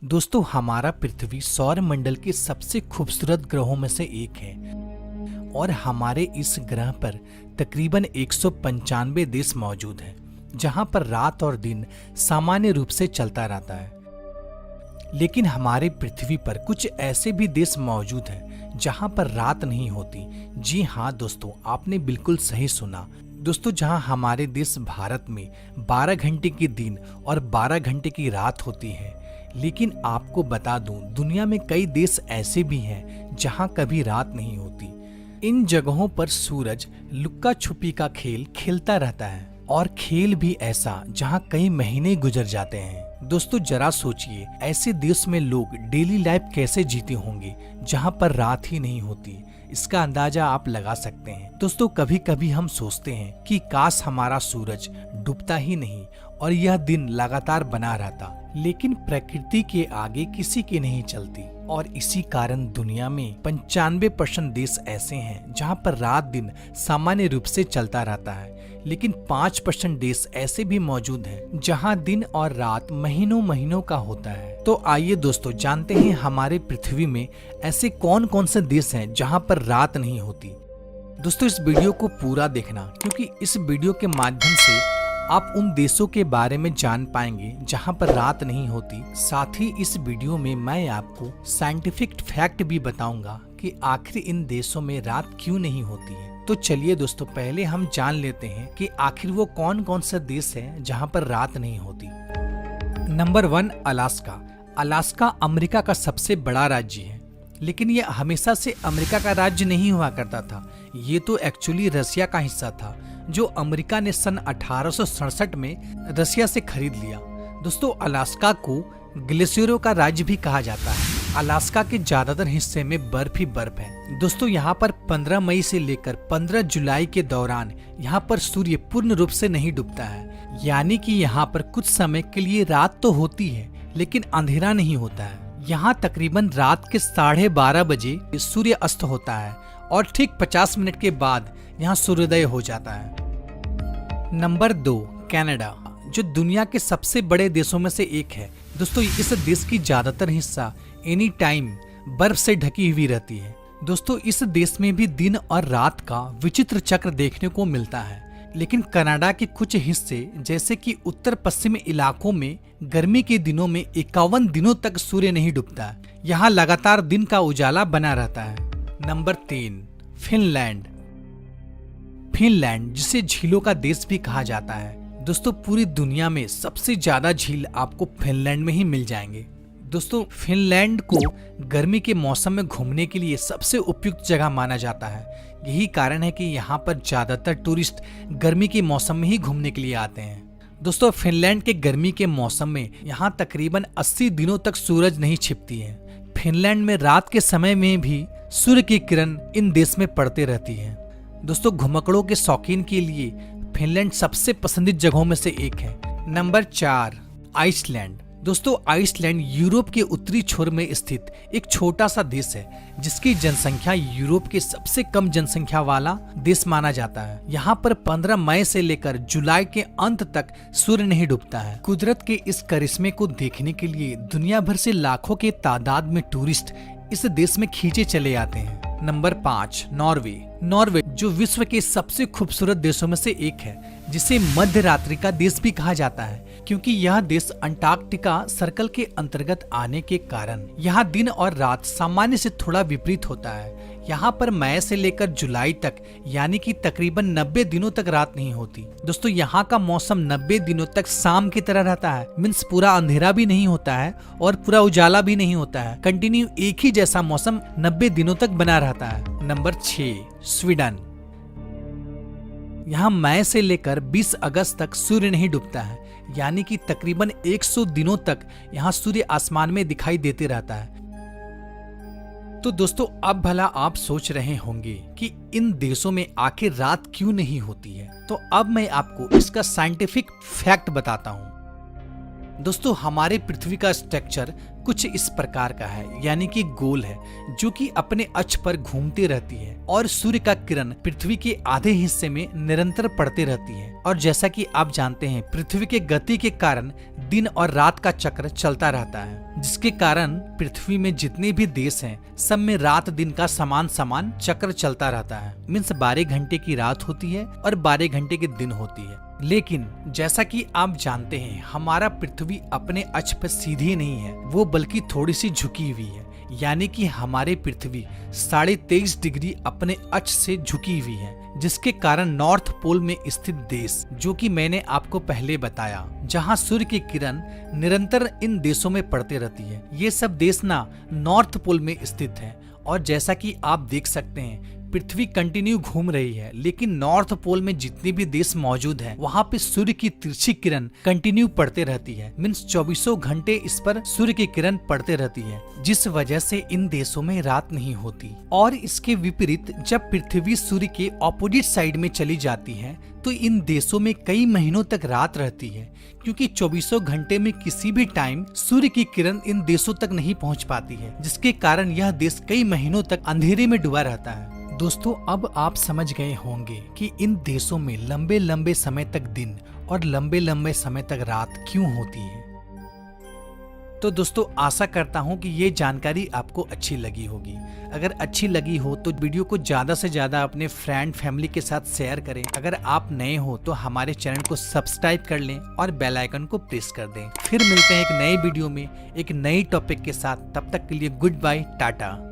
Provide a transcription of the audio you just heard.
दोस्तों, हमारा पृथ्वी सौर मंडल के सबसे खूबसूरत ग्रहों में से एक है और हमारे इस ग्रह पर तकरीबन 195 देश मौजूद हैं, जहां पर रात और दिन सामान्य रूप से चलता रहता है। लेकिन हमारे पृथ्वी पर कुछ ऐसे भी देश मौजूद हैं जहां पर रात नहीं होती। जी हाँ दोस्तों, आपने बिल्कुल सही सुना। दोस्तों, जहां हमारे देश भारत में 12 घंटे की दिन और 12 घंटे की रात होती है, लेकिन आपको बता दूं, दुनिया में कई देश ऐसे भी हैं जहां कभी रात नहीं होती। इन जगहों पर सूरज लुक्का छुपी का खेल खेलता रहता है और खेल भी ऐसा जहां कई महीने गुजर जाते हैं। दोस्तों, जरा सोचिए, ऐसे देश में लोग डेली लाइफ कैसे जीते होंगे जहां पर रात ही नहीं होती। इसका अंदाजा आप लगा सकते हैं। दोस्तों, कभी कभी हम सोचते हैं कि काश हमारा सूरज डूबता ही नहीं और यह दिन लगातार बना रहता, लेकिन प्रकृति के आगे किसी की नहीं चलती और इसी कारण दुनिया में 95% देश ऐसे हैं जहां पर रात दिन सामान्य रूप से चलता रहता है, लेकिन 5% देश ऐसे भी मौजूद हैं जहां दिन और रात महीनों महीनों का होता है। तो आइए दोस्तों, जानते हैं हमारे पृथ्वी में ऐसे कौन कौन से देश हैं जहां पर रात नहीं होती। दोस्तों, इस वीडियो को पूरा देखना, क्योंकि इस वीडियो के माध्यम से आप उन देशों के बारे में जान पाएंगे जहां पर रात नहीं होती। साथ ही इस वीडियो में मैं आपको साइंटिफिक फैक्ट भी बताऊंगा कि आखिर इन देशों में रात क्यों नहीं होती है। तो चलिए दोस्तों, पहले हम जान लेते हैं कि आखिर वो कौन कौन से देश हैं जहां पर रात नहीं होती। Number 1, Alaska. अलास्का अमेरिका का सबसे बड़ा राज्य है, लेकिन यह हमेशा से अमेरिका का राज्य नहीं हुआ करता था। ये तो एक्चुअली रसिया का हिस्सा था, जो अमेरिका ने सन 1867 में रसिया से खरीद लिया। दोस्तों, अलास्का को ग्लेशियरों का राज्य भी कहा जाता है। अलास्का के ज्यादातर हिस्से में बर्फ ही बर्फ है। दोस्तों, यहाँ पर 15 मई से लेकर 15 जुलाई के दौरान यहाँ पर सूर्य पूर्ण रूप से नहीं डूबता है, यानी कि यहाँ पर कुछ समय के लिए रात तो होती है लेकिन अंधेरा नहीं होता है। यहाँ तकरीबन रात के 12:30 बजे सूर्य अस्त होता है और ठीक 50 मिनट के बाद यहाँ सूर्योदय हो जाता है। नंबर 2, कनाडा, जो दुनिया के सबसे बड़े देशों में से एक है। दोस्तों, इस देश की ज्यादातर हिस्सा एनी टाइम बर्फ से ढकी हुई रहती है। दोस्तों, इस देश में भी दिन और रात का विचित्र चक्र देखने को मिलता है, लेकिन कनाडा के कुछ हिस्से जैसे कि उत्तर पश्चिम इलाकों में गर्मी के दिनों में 51 दिनों तक सूर्य नहीं डूबता। यहाँ लगातार दिन का उजाला बना रहता है। Number 3, Finland. फिनलैंड, जिसे झीलों का देश भी कहा जाता है। दोस्तों, पूरी दुनिया में सबसे ज्यादा झील आपको फिनलैंड में ही मिल जाएंगे। दोस्तों, फिनलैंड को गर्मी के मौसम में घूमने के लिए सबसे उपयुक्त जगह माना जाता है। यही कारण है कि यहाँ पर ज्यादातर टूरिस्ट गर्मी के मौसम में ही घूमने के लिए आते हैं। दोस्तों, फिनलैंड के गर्मी के मौसम में यहाँ तकरीबन 80 दिनों तक सूरज नहीं छिपती है। फिनलैंड में रात के समय में भी सूर्य की किरण इन देश में पड़ते रहती है। दोस्तों, घुमक्कड़ों के शौकीन के लिए फिनलैंड सबसे पसंदीदा जगहों में से एक है। Number 4, Iceland. दोस्तों, आइसलैंड यूरोप के उत्तरी छोर में स्थित एक छोटा सा देश है, जिसकी जनसंख्या यूरोप के सबसे कम जनसंख्या वाला देश माना जाता है। यहाँ पर 15 मई से लेकर जुलाई के अंत तक सूर्य नहीं डूबता है। कुदरत के इस करिश्मे को देखने के लिए दुनिया भर से लाखों के तादाद में टूरिस्ट इस देश में खींचे चले आते हैं। Number 5, Norway. नॉर्वे, जो विश्व के सबसे खूबसूरत देशों में से एक है, जिसे मध्य रात्रि का देश भी कहा जाता है, क्योंकि यह देश अंटार्कटिका सर्कल के अंतर्गत आने के कारण यहाँ दिन और रात सामान्य से थोड़ा विपरीत होता है। यहाँ पर मई से लेकर जुलाई तक, यानी कि तकरीबन 90 दिनों तक रात नहीं होती। दोस्तों, यहाँ का मौसम 90 दिनों तक शाम की तरह रहता है। मीन्स पूरा अंधेरा भी नहीं होता है और पूरा उजाला भी नहीं होता है। कंटिन्यू एक ही जैसा मौसम 90 दिनों तक बना रहता है। Number 6, Sweden. यहाँ मई से लेकर 20 अगस्त तक सूर्य नहीं डूबता है, यानी कि तकरीबन 100 दिनों तक यहाँ सूर्य आसमान में दिखाई देते रहता है। तो दोस्तों, अब भला आप सोच रहे होंगे कि इन देशों में आखिर रात क्यों नहीं होती है। तो अब मैं आपको इसका साइंटिफिक फैक्ट बताता हूँ। दोस्तों, हमारे पृथ्वी का स्ट्रक्चर कुछ इस प्रकार का है, यानी कि गोल है, जो कि अपने अक्ष पर घूमती रहती है और सूर्य का किरण पृथ्वी के आधे हिस्से में निरंतर पड़ती रहती है। और जैसा कि आप जानते हैं, पृथ्वी के गति के कारण दिन और रात का चक्र चलता रहता है, जिसके कारण पृथ्वी में जितने भी देश हैं, सब में रात दिन का समान समान चक्र चलता रहता है। मीन्स 12 घंटे की रात होती है और 12 घंटे की दिन होती है। लेकिन जैसा कि आप जानते हैं, हमारा पृथ्वी अपने अक्ष पर सीधी नहीं है, वो बल्कि थोड़ी सी झुकी हुई है, यानी कि हमारे पृथ्वी 23.5 डिग्री अपने अक्ष से झुकी हुई है, जिसके कारण नॉर्थ पोल में स्थित देश, जो कि मैंने आपको पहले बताया, जहां सूर्य की किरण निरंतर इन देशों में पड़ती रहती है, ये सब देश ना नॉर्थ पोल में स्थित है। और जैसा कि आप देख सकते हैं, पृथ्वी कंटिन्यू घूम रही है, लेकिन नॉर्थ पोल में जितने भी देश मौजूद हैं, वहाँ पे सूर्य की तिरछी किरण कंटिन्यू पड़ते रहती है। मीन्स 24 घंटे इस पर सूर्य की किरण पड़ते रहती है, जिस वजह से इन देशों में रात नहीं होती। और इसके विपरीत जब पृथ्वी सूर्य के ऑपोजिट साइड में चली जाती है, तो इन देशों में कई महीनों तक रात रहती है, क्योंकि 24 घंटे में किसी भी टाइम सूर्य की किरण इन देशों तक नहीं पहुंच पाती है, जिसके कारण यह देश कई महीनों तक अंधेरे में डूबा रहता है। दोस्तों, अब आप समझ गए होंगे कि इन देशों में लंबे लंबे समय तक दिन और लंबे लंबे समय तक रात क्यों होती है। तो दोस्तों, आशा करता हूं कि ये जानकारी आपको अच्छी लगी होगी। अगर अच्छी लगी हो तो वीडियो को ज्यादा से ज्यादा अपने फ्रेंड फैमिली के साथ शेयर करें। अगर आप नए हो तो हमारे चैनल को सब्सक्राइब कर लें और बेल आइकन को प्रेस कर दें। फिर मिलते हैं एक नए वीडियो में एक नई टॉपिक के साथ। तब तक के लिए गुड बाय, टाटा।